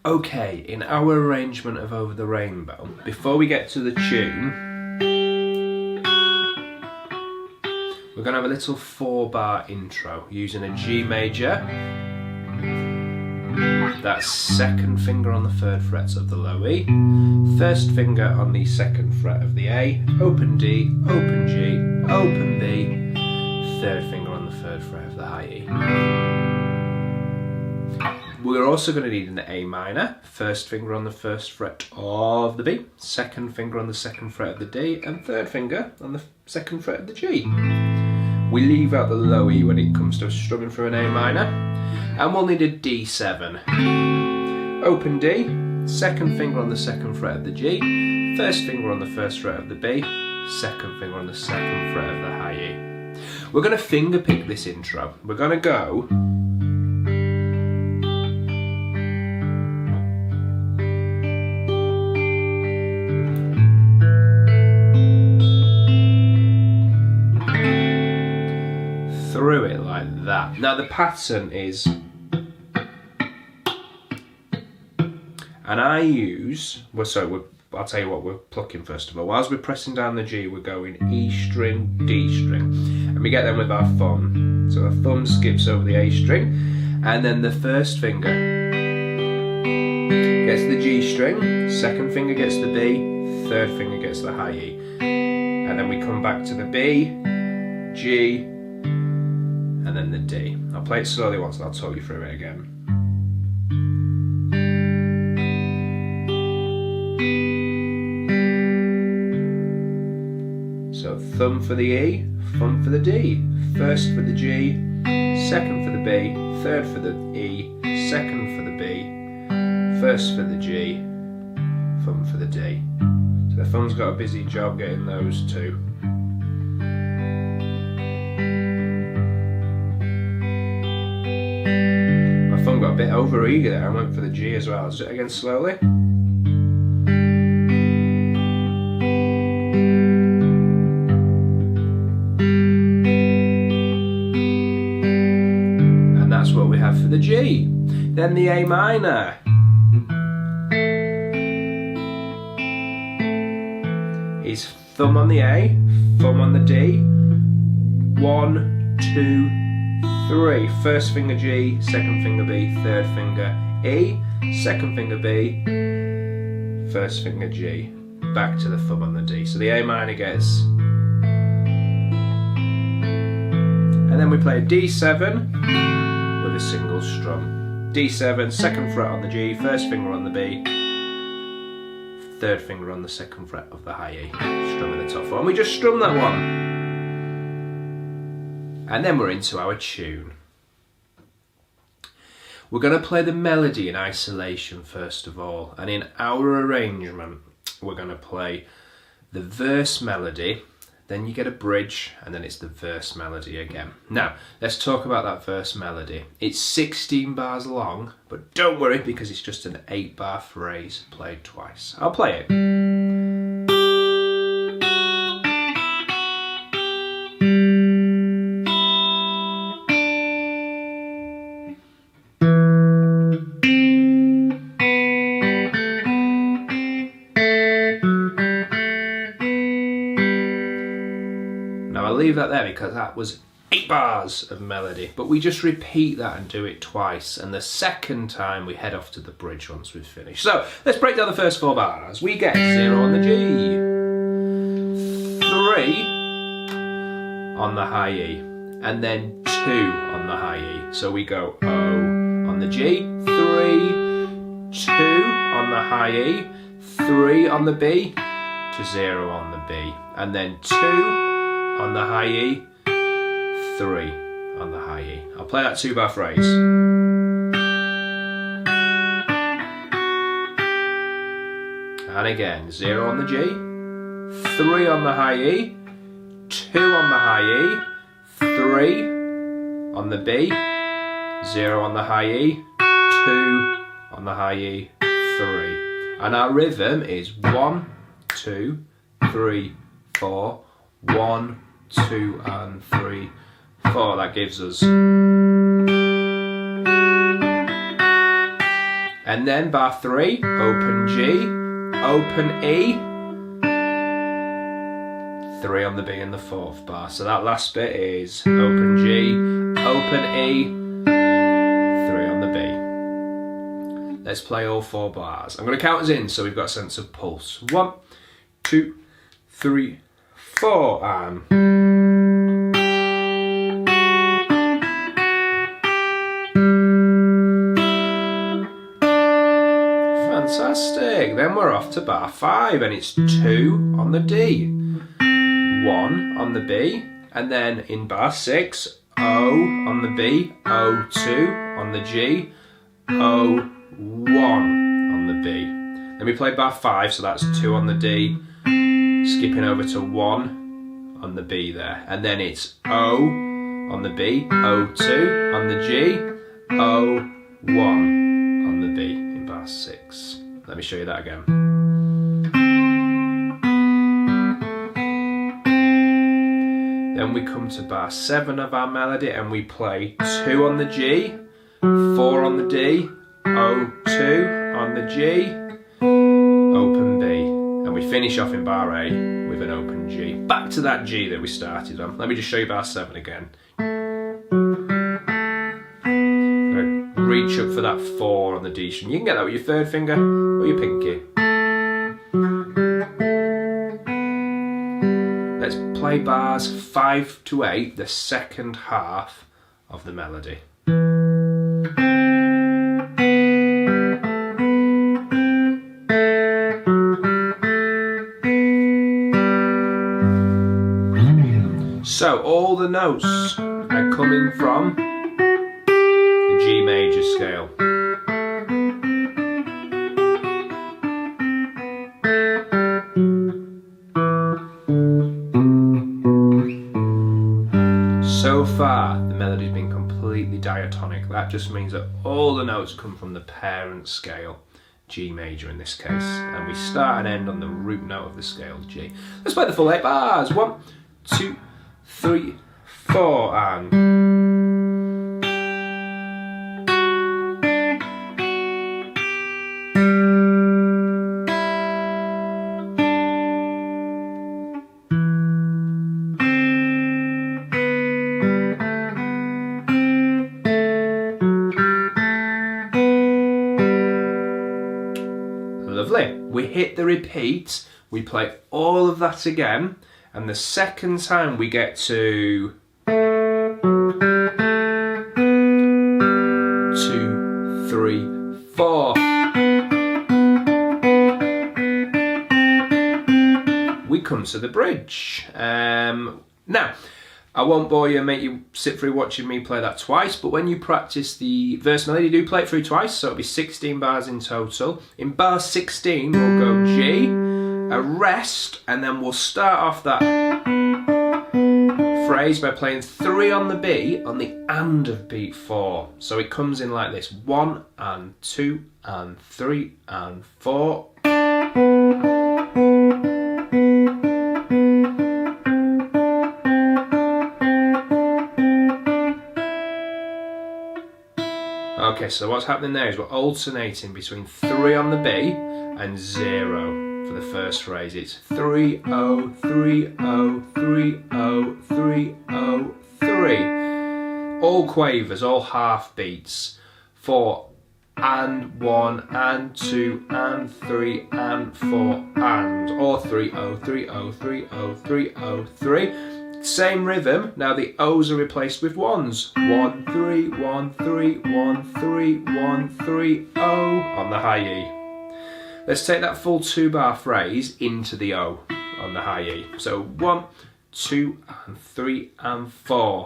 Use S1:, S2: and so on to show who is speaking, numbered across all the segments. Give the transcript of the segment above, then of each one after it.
S1: Okay, in our arrangement of Over the Rainbow, before we get to the tune, we're going to have a little 4-bar intro using a G major. That's second finger on the 3rd fret of the low E, first finger on the 2nd fret of the A, open D, open G, open B, 3rd finger on the 3rd fret of the high E. We're also going to need an A minor, first finger on the 1st fret of the B, second finger on the 2nd fret of the D, and 3rd finger on the 2nd fret of the G. We leave out the low E when it comes to strumming through an A minor, and we'll need a D7. Open D, second finger on the 2nd fret of the G, first finger on the 1st fret of the B, second finger on the 2nd fret of the high E. We're going to finger pick this intro. We're going to go through it like that. Now the pattern is, and I use, I'll tell you what we're plucking first of all. Whilst we're pressing down the G, we're going E string, D string, and we get them with our thumb. So our thumb skips over the A string, and then the first finger gets the G string, second finger gets the B, 3rd finger gets the high E, and then we come back to the B, G, and then the D. I'll play it slowly once and I'll talk you through it again. So thumb for the E, thumb for the D, first for the G, second for the B, 3rd for the E, second for the B, first for the G, thumb for the D. So the thumb's got a busy job getting those two. Got a bit over eager there. I went for the G as well. I'll do it again slowly. And that's what we have for the G. Then the A minor. Is thumb on the A, thumb on the D. 1, 2, 3. First finger G, second finger B, 3rd finger E, second finger B, first finger G, back to the thumb on the D. So the A minor gets, and then we play a D7 with a single strum. D7, 2nd fret on the G, first finger on the B, 3rd finger on the 2nd fret of the high E, strumming the top 4. And we just strum that one. And then we're into our tune. We're going to play the melody in isolation first of all, and in our arrangement we're going to play the verse melody, then you get a bridge, and then it's the verse melody again. Now let's talk about that verse melody. It's 16 bars long, but don't worry because it's just an 8-bar phrase played twice. I'll play it. Leave that there because that was 8 bars of melody, but we just repeat that and do it twice, and the second time we head off to the bridge once we've finished. So let's break down the first 4 bars. We get 0 on the G, 3 on the high E, and then 2 on the high E. So we go O on the G, 3, 2 on the high E, 3 on the B, to 0 on the B, and then 2 on the high E, 3 on the high E. I'll play that 2-bar phrase. And again, 0 on the G, 3 on the high E, 2 on the high E, 3 on the B, 0 on the high E, 2 on the high E, 3. And our rhythm is 1, 2, 3, 4, 1, 2 and 3, 4. That gives us And then bar 3, open G, open E, 3 on the B in the 4th bar. So that last bit is open G, open E, 3 on the B. Let's play all 4 bars. I'm going to count us in so we've got a sense of pulse. 1, 2, 3, 4, and... Fantastic. Then we're off to bar 5 and it's 2 on the D, 1 on the B, and then in bar 6, O on the B, O2 on the G, O1 on the B. Then we play bar 5, so that's 2 on the D, skipping over to 1 on the B there, and then it's O on the B, O2 on the G, O1 on the B in bar 6. Let me show you that again. Then we come to bar 7 of our melody and we play 2 on the G, 4 on the D, O2 on the G, open B. And we finish off in bar 8 with an open G. Back to that G that we started on. Let me just show you bar 7 again. Reach up for that 4 on the D string. You can get that with your 3rd finger or your pinky. Let's play bars 5 to 8, the 2nd half of the melody. So all the notes are coming from the G major scale. So far, the melody's been completely diatonic. That just means that all the notes come from the parent scale, G major in this case, and we start and end on the root note of the scale, G. Let's play the full 8 bars. 1, 2, 3, 4, and... Lovely. We hit the repeat, we play all of that again, and the second time we get to 2, 3, 4, we come to the bridge. Now, I won't bore you and make you sit through watching me play that twice, but when you practice the verse melody, do play it through twice, so it'll be 16 bars in total. In bar 16, we'll go G, a rest, and then we'll start off that phrase by playing 3 on the B on the and of beat 4. So it comes in like this: 1 and 2 and 3 and 4. Okay, so what's happening there is we're alternating between 3 on the B and 0 for the first phrase. It's 3 0 3 0 3 0 3 0 3. All quavers, all half beats. 4 and 1 and 2 and 3 and 4 and, or 3 0 3 0 3 0 3 0 3. Same rhythm, now the O's are replaced with 1s. 1 3 1 3 1 3 1 3 0 on the high E. Let's take that full 2 bar phrase into the O on the high E. So 1, 2 and 3 and 4.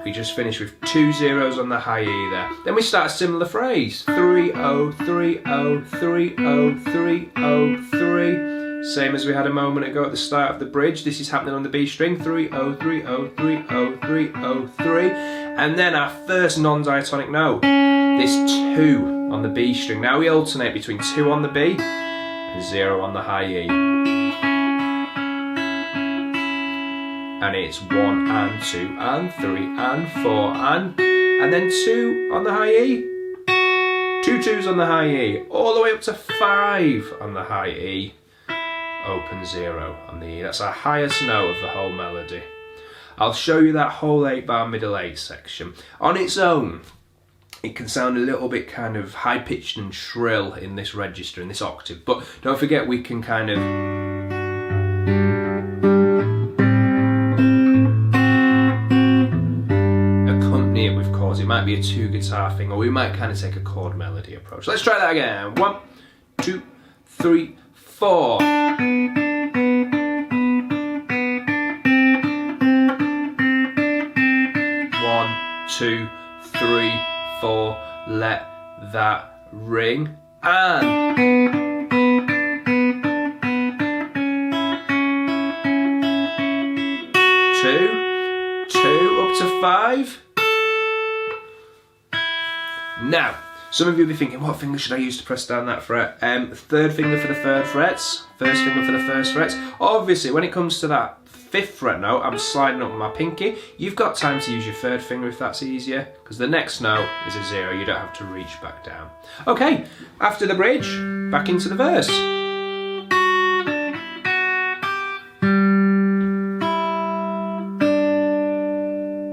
S1: We just finished with 2 zeros on the high E there. Then we start a similar phrase. 3 0 3 0 3 0 3 0 3. Same as we had a moment ago at the start of the bridge. This is happening on the B string. 3 0 3 0 3 0 3 0 3. And then our first non-diatonic note, this 2 on the B string. Now we alternate between 2 on the B and 0 on the high E. and it's 1 and 2 and 3 and 4 and then 2 on the high E, 2 2s on the high E, all the way up to 5 on the high E, open 0 on the E. That's our highest note of the whole melody. I'll show you that whole 8-bar middle 8 section. On its own, it can sound a little bit kind of high-pitched and shrill in this register, in this octave, but don't forget we can kind of accompany it with chords. It might be a 2-guitar thing, or we might kind of take a chord melody approach. Let's try that again. 1, 2, 3, 4. 2, 3, 4, let that ring, and 2, 2 up to 5. Now, some of you will be thinking, what finger should I use to press down that fret? Third finger for the third frets, first finger for the first frets. Obviously, when it comes to that 5th fret note, I'm sliding up with my pinky. You've got time to use your third finger if that's easier, because the next note is a 0. You don't have to reach back down. Okay, after the bridge, back into the verse.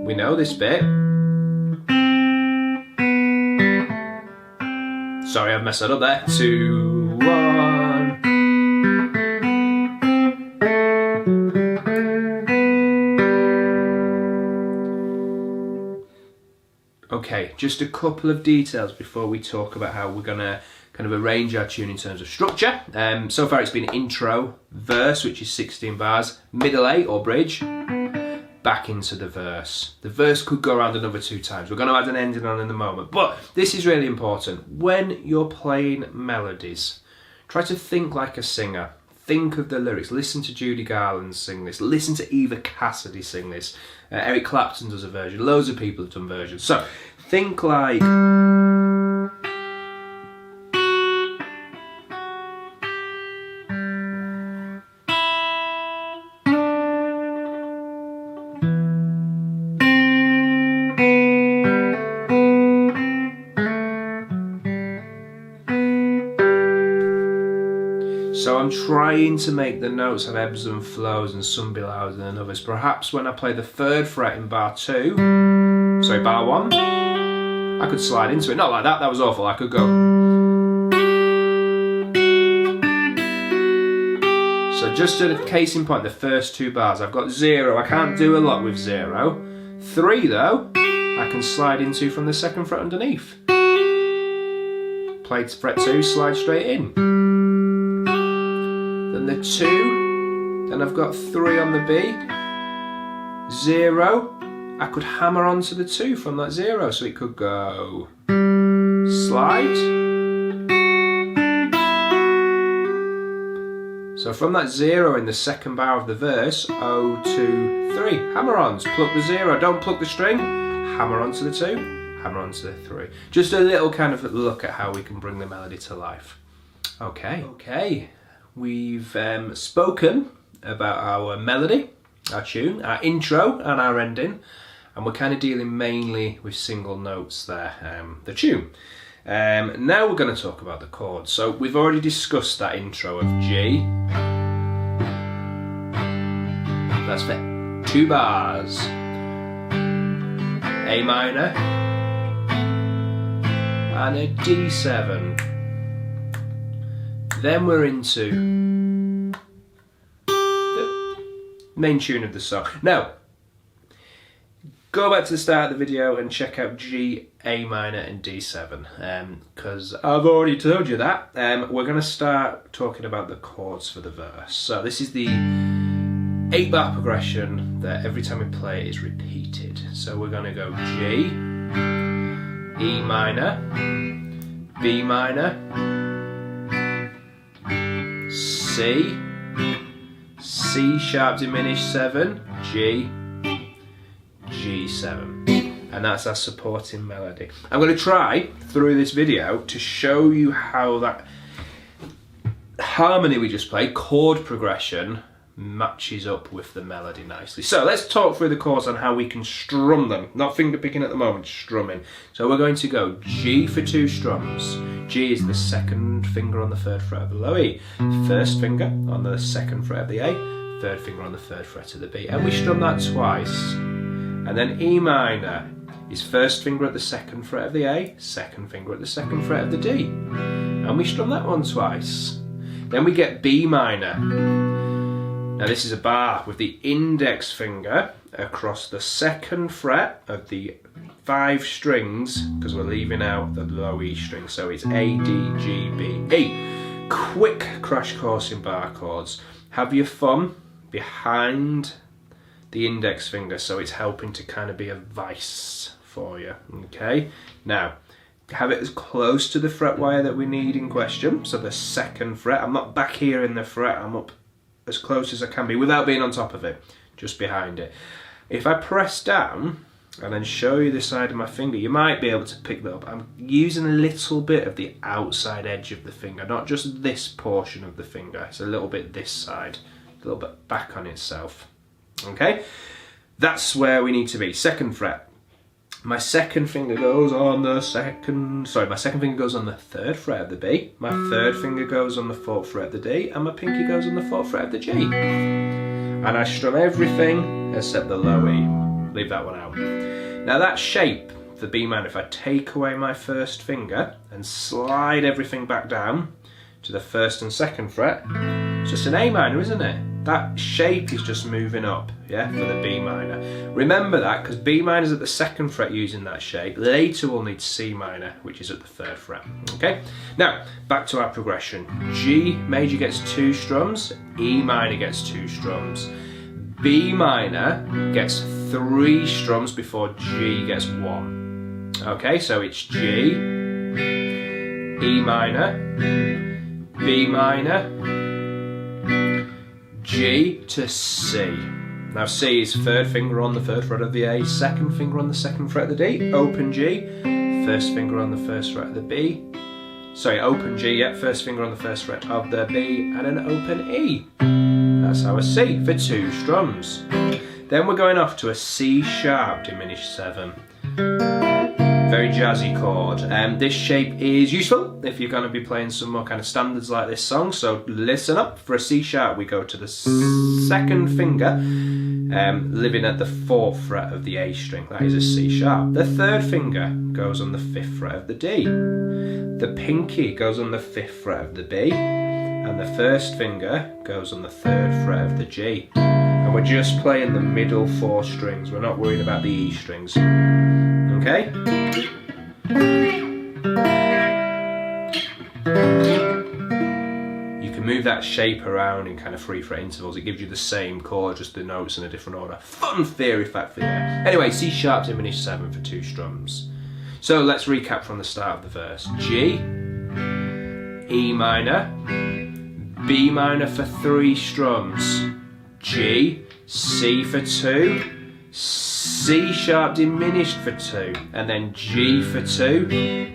S1: We know this bit. Sorry, I've messed that up there. 2, 1. Okay, just a couple of details before we talk about how we're going to kind of arrange our tune in terms of structure. So far it's been intro, verse, which is 16 bars, middle 8 or bridge, back into the verse. The verse could go around another 2 times. We're going to add an ending on in a moment, but this is really important. When you're playing melodies, try to think like a singer. Think of the lyrics. Listen to Judy Garland sing this. Listen to Eva Cassidy sing this. Eric Clapton does a version. Loads of people have done versions. So, think like... So I'm trying to make the notes have ebbs and flows, and some be louder than others. Perhaps when I play the 3rd fret in bar 2, sorry, bar 1, I could slide into it. Not like that, that was awful. I could go. So just a case in point, the first 2 bars, I've got 0. I can't do a lot with 0. 3 though, I can slide into from the 2nd fret underneath. Play to fret 2, slide straight in. Then the 2, then I've got 3 on the B, 0, I could hammer onto the 2 from that 0, so it could go slide. So from that 0 in the 2nd bar of the verse, 0, 2, 3, hammer-ons, pluck the 0, don't pluck the string, hammer onto the 2, hammer onto the 3. Just a little kind of look at how we can bring the melody to life. Okay. We've spoken about our melody, our tune, our intro and our ending, and we're kind of dealing mainly with single notes there, the tune. Now we're going to talk about the chords. So we've already discussed that intro of G. That's for 2 bars. A minor and a D7. Then we're into the main tune of the song. Now, go back to the start of the video and check out G, A minor and D7, because I've already told you that. We're going to start talking about the chords for the verse. So this is the 8-bar progression that every time we play it is repeated. So we're going to go G, E minor, B minor, C, C sharp diminished 7, G, G7, and that's our supporting melody. I'm going to try through this video to show you how that harmony we just played, chord progression, matches up with the melody nicely. So let's talk through the chords on how we can strum them. Not finger picking at the moment, strumming. So we're going to go G for 2 strums. G is the second finger on the 3rd fret of the low E, first finger on the 2nd fret of the A, 3rd finger on the 3rd fret of the B, and we strum that twice. And then E minor is first finger at the 2nd fret of the A, 2nd finger at the 2nd fret of the D, and we strum that one twice. Then we get B minor. Now this is a bar with the index finger across the 2nd fret of the 5 strings, because we're leaving out the low E string, so it's A, D, G, B, E. Quick crash course in bar chords. Have your thumb behind the index finger, so it's helping to kind of be a vice for you, okay? Now, have it as close to the fret wire that we need in question, so the 2nd fret. I'm not back here in the fret, I'm up as close as I can be without being on top of it, just behind it. If I press down and then show you the side of my finger, you might be able to pick that up. I'm using a little bit of the outside edge of the finger, not just this portion of the finger. It's a little bit this side, a little bit back on itself. Okay, that's where we need to be. 2nd fret. My second finger goes on the my second finger goes on the 3rd fret of the B, my 3rd finger goes on the 4th fret of the D, and my pinky goes on the 4th fret of the G. And I strum everything except the low E. Leave that one out. Now that shape, the B minor, if I take away my 1st finger and slide everything back down to the 1st and 2nd fret, it's just an A minor, isn't it? That shape is just moving up, yeah, for the B minor. Remember that, because B minor is at the 2nd fret using that shape. Later we'll need C minor, which is at the 3rd fret, okay? Now, back to our progression. G major gets 2 strums, E minor gets 2 strums. B minor gets 3 strums before G gets 1. Okay, so it's G, E minor, B minor, G to C. Now C is 3rd finger on the 3rd fret of the A, 2nd finger on the 2nd fret of the D, open G, 1st finger on the 1st fret of the B, sorry, open G, yeah, 1st finger on the 1st fret of the B, and an open E. That's our C for 2 strums. Then we're going off to a C sharp diminished 7. Very jazzy chord. This shape is useful if you're going to be playing some more kind of standards like this song, so listen up. For a C sharp we go to the 2nd finger, living at the 4th fret of the A string. That is a C sharp. The 3rd finger goes on the 5th fret of the D. The pinky goes on the 5th fret of the B, and the 1st finger goes on the 3rd fret of the G. And we're just playing the middle 4 strings. We're not worried about the E strings. Okay? You can move that shape around in kind of 3 fret intervals. It gives you the same chord, just the notes in a different order. Fun theory fact for you. Anyway, C sharp diminished 7 for 2 strums. So let's recap from the start of the verse. G, E minor, B minor for 3 strums, G, C for 2, C sharp diminished for 2, and then G for 2,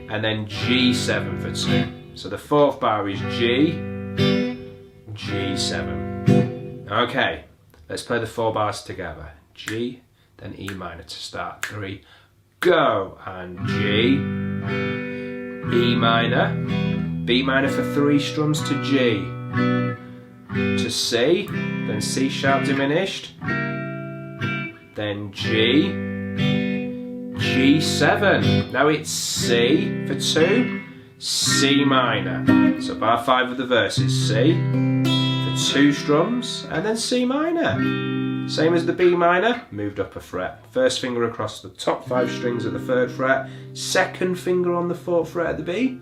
S1: and then G7 for 2. So the 4th bar is G, G7. Okay, let's play the 4 bars together. G, then E minor to start. 3, go, and G, E minor, B minor for 3 strums to G, to C, then C sharp diminished, then G, G7. Now it's C for 2, C minor. So bar 5 of the verse is C for 2 strums, and then C minor. Same as the B minor, moved up a fret. 1st finger across the top 5 strings at the 3rd fret, 2nd finger on the 4th fret of the B,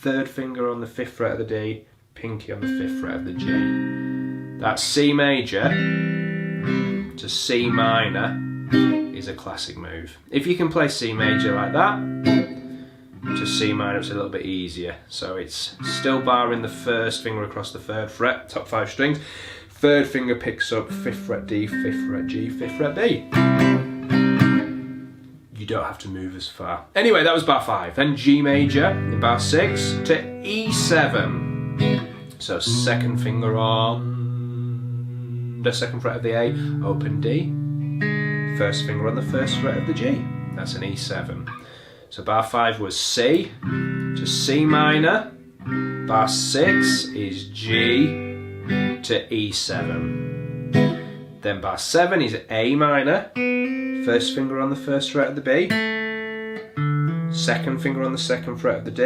S1: 3rd finger on the 5th fret of the D, pinky on the 5th fret of the G. That C major to C minor is a classic move. If you can play C major like that, to C minor it's a little bit easier. So it's still barring the 1st finger across the 3rd fret, top 5 strings. 3rd finger picks up 5th fret D, 5th fret G, 5th fret B. You don't have to move as far. Anyway, that was bar 5. Then G major in bar 6 to E7. So 2nd finger on the second fret of the A, open D, first finger on the first fret of the G. That's an E7. So bar 5 was C to C minor, bar 6 is G to E7. Then bar 7 is A minor, first finger on the first fret of the B, second finger on the second fret of the D,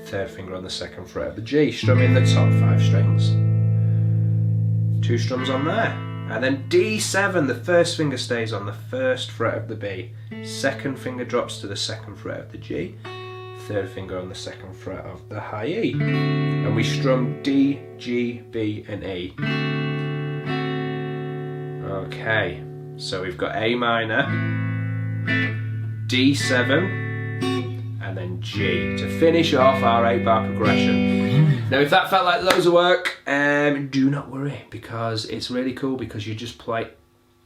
S1: third finger on the second fret of the G, strumming the top 5 strings. 2 strums on there. And then D7, the first finger stays on the first fret of the B, second finger drops to the second fret of the G, third finger on the second fret of the high E. And we strum D, G, B and E. Okay, so we've got A minor, D7, and then G to finish off our 8-bar progression. Now if that felt like loads of work, do not worry, because it's really cool, because you just play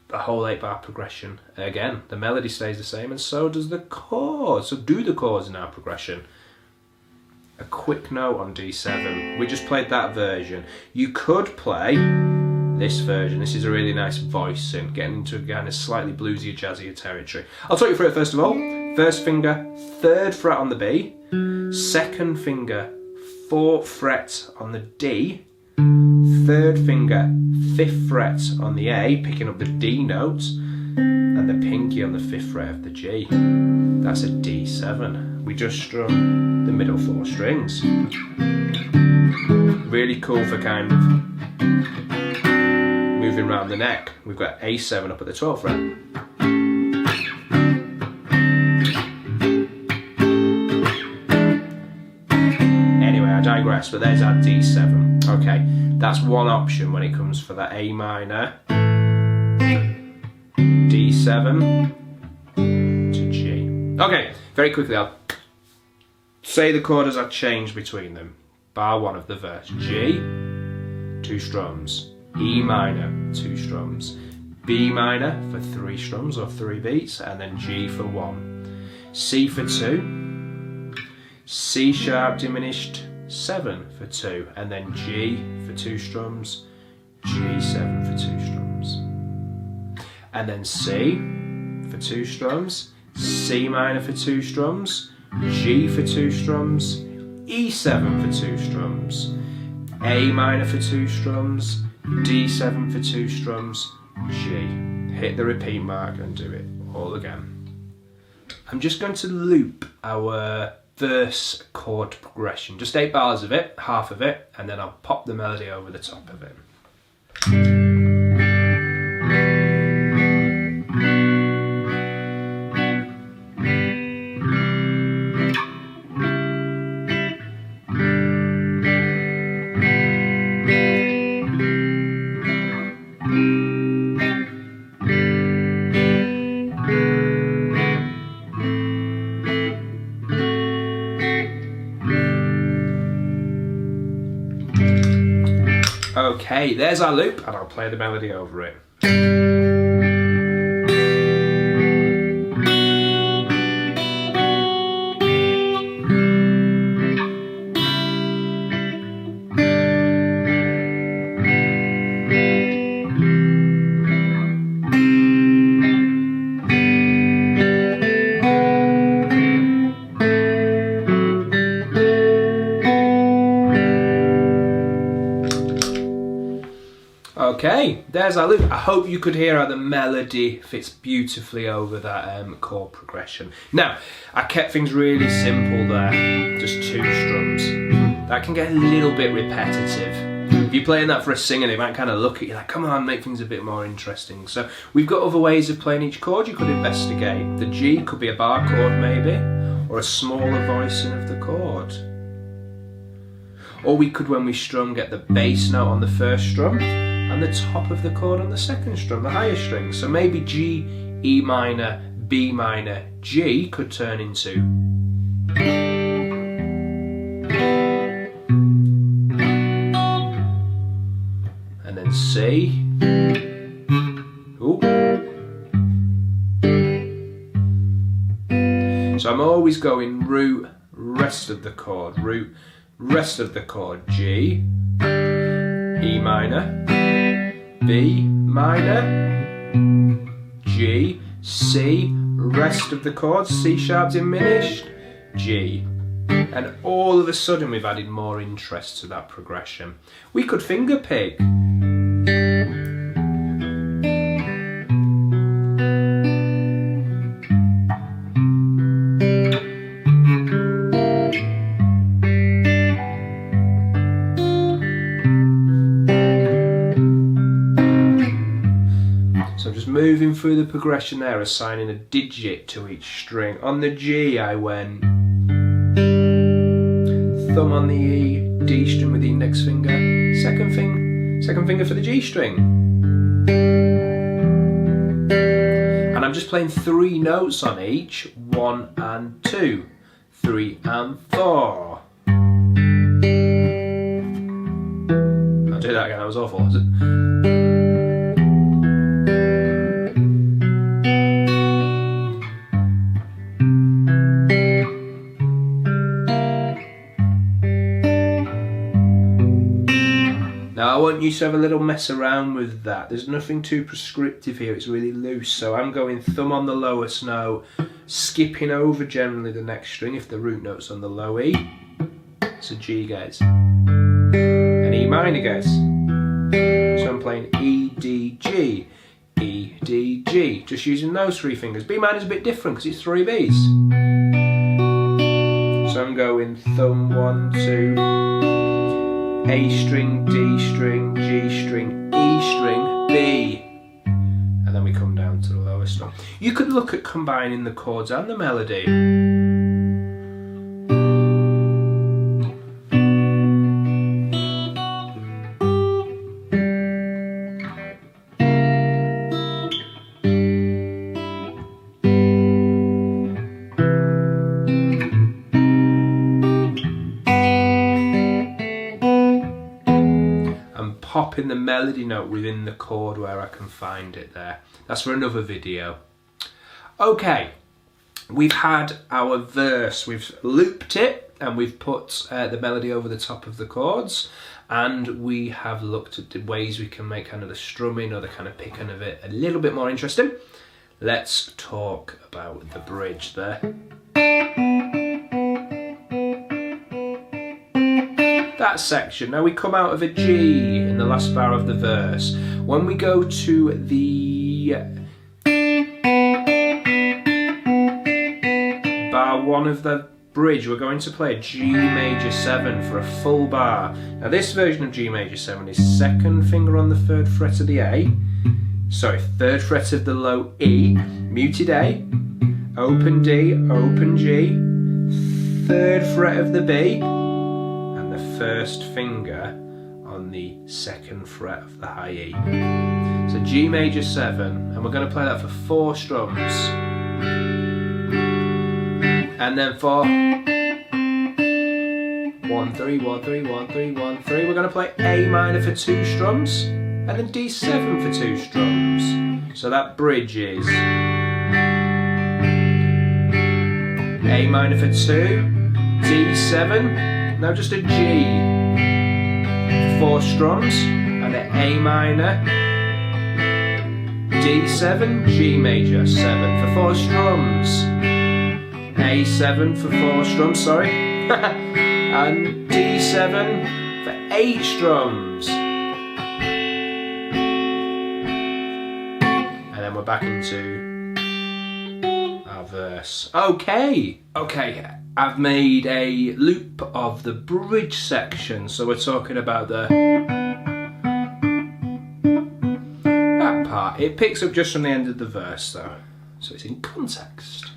S1: the whole 8-bar progression again. The melody stays the same and so does the chords. So do the chords in our progression. A quick note on D7, we just played that version. You could play this version. This is a really nice voice and getting into again a slightly bluesier, jazzier territory. I'll talk you through it first of all. First finger, 3rd fret on the B, second finger, 4th fret on the D, 3rd finger, 5th fret on the A, picking up the D note, and the pinky on the 5th fret of the G. That's a D7. We just strum the middle 4 strings. Really cool for kind of moving around the neck. We've got A7 up at the 12th fret. Digress, but there's our D7. Okay, that's one option when it comes for that A minor, D7 to G. Okay, very quickly I'll say the chord as I change between them. Bar 1 of the verse. G, 2 strums. E minor, 2 strums. B minor for 3 strums or 3 beats, and then G for 1. C for 2. C sharp diminished 7 for 2, and then G for 2 strums, G7 for 2 strums, and then C for 2 strums, C minor for 2 strums, G for 2 strums, E7 for 2 strums, A minor for 2 strums, D7 for 2 strums, G. Hit the repeat mark and do it all again. I'm just going to loop our verse chord progression, just 8 bars of it, half of it, and then I'll pop the melody over the top of it. Okay, there's our loop, and I'll play the melody over it. Okay, there's our loop. I hope you could hear how the melody fits beautifully over that chord progression. Now, I kept things really simple there, just 2 strums. That can get a little bit repetitive. If you're playing that for a singer, they might kind of look at you like, come on, make things a bit more interesting. So we've got other ways of playing each chord you could investigate. The G could be a bar chord maybe, or a smaller voicing of the chord. Or we could, when we strum, get the bass note on the first strum and the top of the chord on the second strum, the higher string. So maybe G, E minor, B minor, G could turn into and then C. Ooh. So I'm always going root, rest of the chord, root, rest of the chord, G, E minor, B minor, G, C, rest of the chords, C sharp diminished, G. And all of a sudden we've added more interest to that progression. We could finger pick. Moving through the progression there, assigning a digit to each string. On the G I went thumb on the E, D string with the index finger, second finger for the G string. And I'm just playing 3 notes on each, 1 and 2, 3 and 4. I'll do that again, that was awful, was it? Now I want you to have a little mess around with that. There's nothing too prescriptive here, it's really loose. So I'm going thumb on the lowest note, skipping over generally the next string if the root note's on the low E. It's a G, guys. And E minor, guys. So I'm playing E, D, G, E, D, G. Just using those 3 fingers. B minor's a bit different because it's 3 Bs. So I'm going thumb 1, 2, A string, D string, G string, E string, B. And then we come down to the lowest one. You could look at combining the chords and the melody. Popping the melody note within the chord where I can find it there. That's for another video. Okay, we've had our verse, we've looped it and we've put the melody over the top of the chords, and we have looked at the ways we can make kind of the strumming or the kind of picking of it a little bit more interesting. Let's talk about the bridge there. That section. Now we come out of a G in the last bar of the verse. When we go to the bar 1 of the bridge, we're going to play a G major 7 for a full bar. Now this version of G major 7 is 2nd finger on the 3rd fret of the A, sorry, 3rd fret of the low E, muted A, open D, open G, 3rd fret of the B, the 1st finger on the 2nd fret of the high E. So G major 7, and we're going to play that for 4 strums. And then for 1, 3, 1, 3, 1, 3, 1, 3, we're going to play A minor for 2 strums, and then D7 for 2 strums. So that bridge is A minor for 2, D7, now just a G for 4 strums, and an A minor, D7, G major 7 for 4 strums, A7 for 4 strums, sorry, and D7 for 8 strums. And then we're back into our verse. Okay, I've made a loop of the bridge section, so we're talking about that part. It picks up just from the end of the verse though, so it's in context.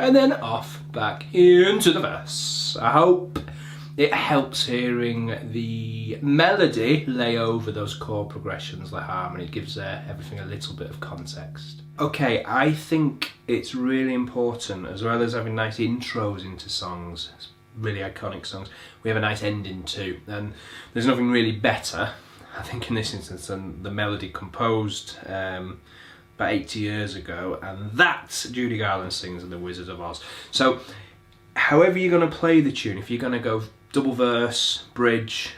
S1: And then off back into the verse. I hope it helps hearing the melody lay over those chord progressions, the harmony. It gives everything a little bit of context. Okay, I think it's really important, as well as having nice intros into songs, really iconic songs, we have a nice ending too. And there's nothing really better, I think in this instance, than the melody composed about 80 years ago, and that's Judy Garland sings in The Wizard of Oz. So however you're going to play the tune, if you're going to go double verse, bridge,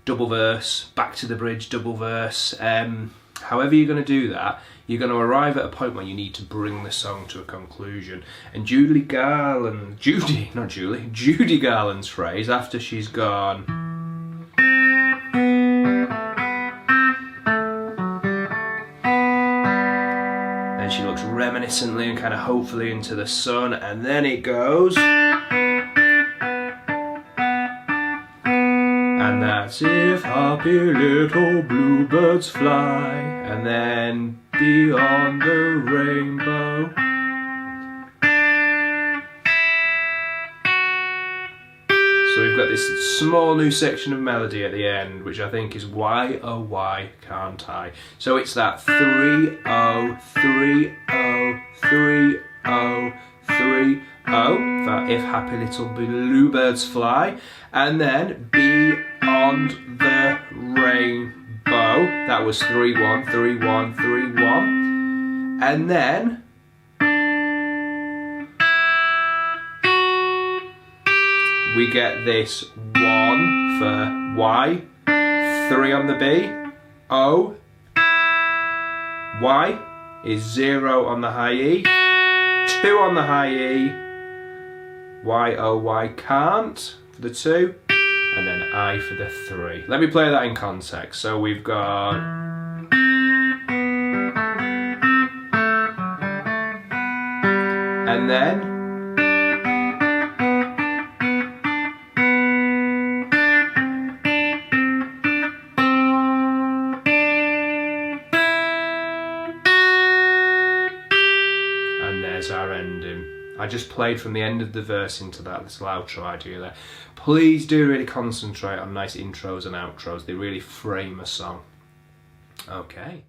S1: double verse, back to the bridge, double verse, however you're going to do that, you're going to arrive at a point where you need to bring the song to a conclusion. And Judy Garland's phrase, after she's gone, and she looks reminiscently and kind of hopefully into the sun, and then it goes, and that's if happy little bluebirds fly, and then beyond the rainbow. So we've got this small new section of melody at the end, which I think is Why Oh Why Can't I? So it's that 3-0, 3-0, 3-0, 3-0, that if happy little bluebirds fly, and then beyond the rainbow. That was 3-1, 3-1, 3-1. And then we get this 1 for Y, 3 on the B, O, Y is 0 on the high E, 2 on the high E, Y, O, Y can't for the 2, and then I for the 3. Let me play that in context. So we've got, and then, and there's our ending. I just played from the end of the verse into that little outro idea there. Please do really concentrate on nice intros and outros. They really frame a song. Okay.